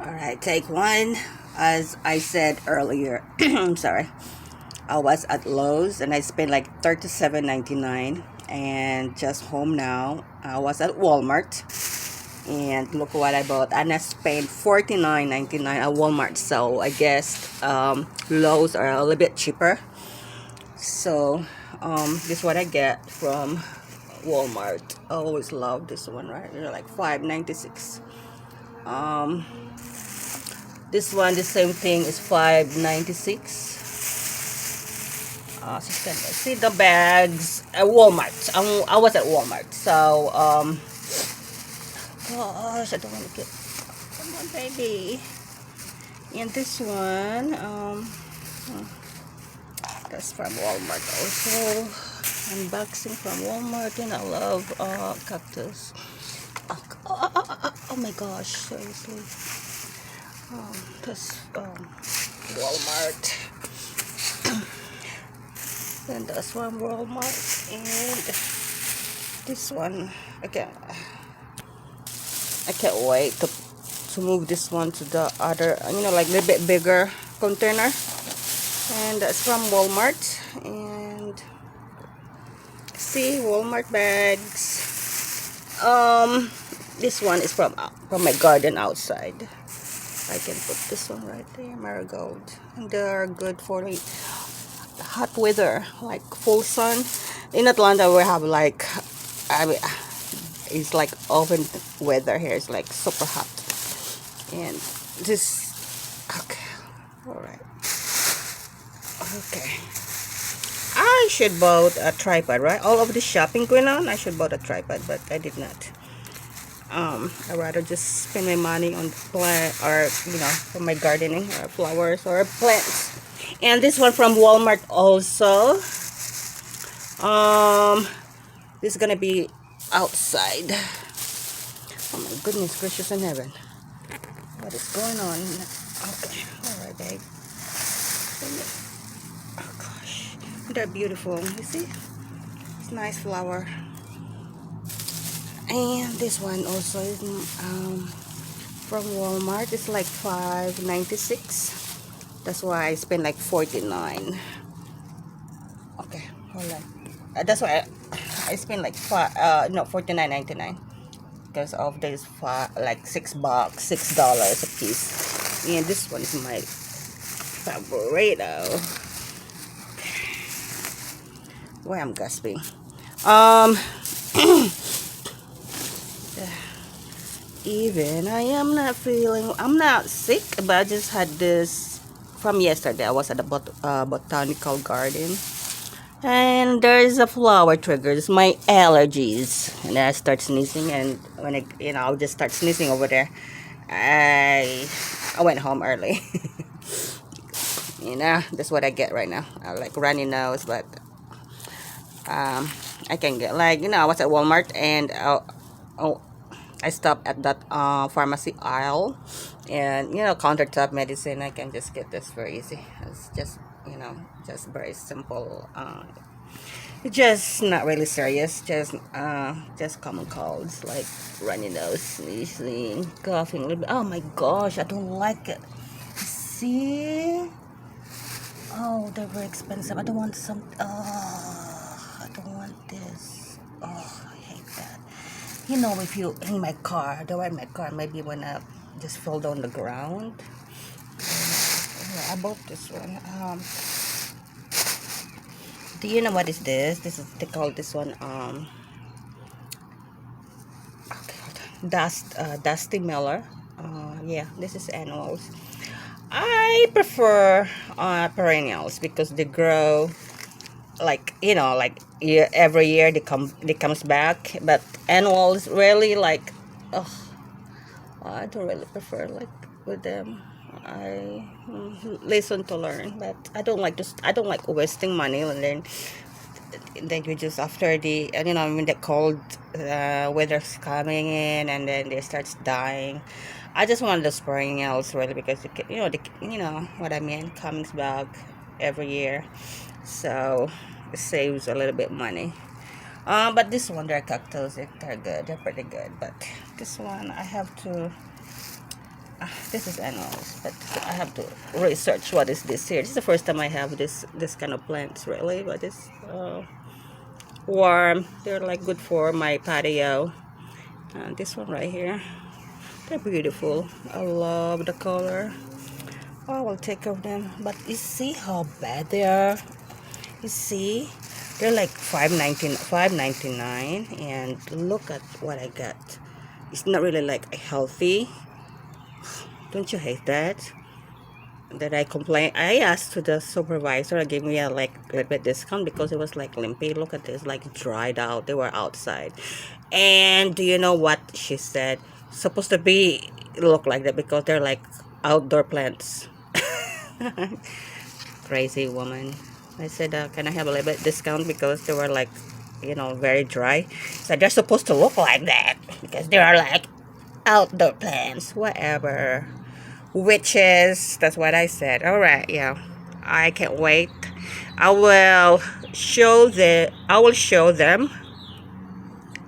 Alright, take one. As I said earlier, I'm sorry. I was at Lowe's and I spent like $37.99 and just home now. I was at Walmart and look what I bought, and I spent $49.99 at Walmart. So I guess Lowe's are a little bit cheaper. So this is what I get from Walmart. I always love this one, right? They're like $5.96. This one, the same thing, is $5.96. See the bags at Walmart. I was at Walmart, so gosh, I don't want to get. Come on, baby. And this one, that's from Walmart also. Unboxing from Walmart, and I love cactus. Oh my gosh, seriously. That's Walmart. And that's from Walmart. And this one, I can't wait to move this one to the other, like a little bit bigger container. And that's from Walmart. And see, Walmart bags. This one is from my garden outside. I can put this one right there, marigold, and they are good for the hot weather, like full sun. In Atlanta, we have like, it's like oven weather here. It's like super hot, and this, okay, all right, okay. I should bought a tripod, right? All of the shopping going on, I should bought a tripod, but I did not. I rather just spend my money on plant, or for my gardening, or flowers or plants. And this one from Walmart also. This is gonna be outside. Oh my goodness gracious in heaven, what is going on? Okay, all right, babe. Oh gosh, they're beautiful. You see, it's nice flower. And this one also is from Walmart. It's like $5.96. That's why I spent like $49. Okay, hold on. That's why I spent like $49.99 because of this like $6 a piece. And this one is my favorito. Okay. Why I'm gasping. Even I'm not sick, but I just had this from yesterday. I was at the botanical garden, and there's a flower triggers my allergies, and I start sneezing. And when I'll just start sneezing over there. I went home early. That's what I get right now. I like runny nose, but I can get, like, I was at Walmart, and I stopped at that pharmacy aisle, and countertop medicine. I can just get this very easy. It's just just very simple. Just not really serious. Just common colds like runny nose, sneezing, coughing a little bit. Oh my gosh, I don't like it. See? Oh, they're very expensive. I don't want some. Oh, I don't want this. Oh, I hate that. If you in my car, maybe when I just fall down the ground. I bought this one. Do you know what is this? They call this one okay, hold on. Dusty Miller. Yeah, this is annuals. I prefer perennials because they grow like every year they comes back, but annuals really like, oh, I don't really prefer like with them. I listen to learn, but I don't like wasting money, and then you just, after when the cold weather's coming in, and then they starts dying. I just want the perennials really, because what I mean, comes back every year, so it saves a little bit money. But this one, they're cactus, they're good, they're pretty good. But this one, I have to This is annuals, but I have to research what is this here. This is the first time I have this kind of plants, really. But it's warm. They're like good for my patio. This one right here, they're beautiful. I love the color. I will take care of them. But you see how bad they are. You see, they're like $5.99, and look at what I got. It's not really like healthy. Don't you hate that? That I complain. I asked to the supervisor, gave me a like a little bit discount because it was like limpy. Look at this, like dried out. They were outside. And do you know what she said? Supposed to be look like that because they're like outdoor plants. Crazy woman. I said, can I have a little bit discount because they were like, very dry. So they're supposed to look like that because they are like outdoor plants, whatever. Witches, that's what I said. All right, yeah. I can't wait. I will show them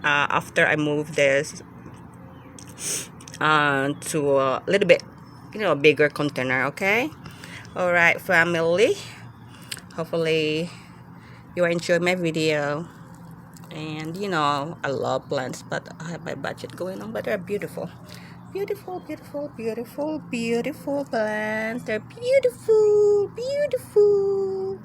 after I move this to a little bit, bigger container. Okay. All right, family. Hopefully you enjoy my video. And I love plants, but I have my budget going on. But they're beautiful. Beautiful, beautiful, beautiful, beautiful plants. They're beautiful, beautiful.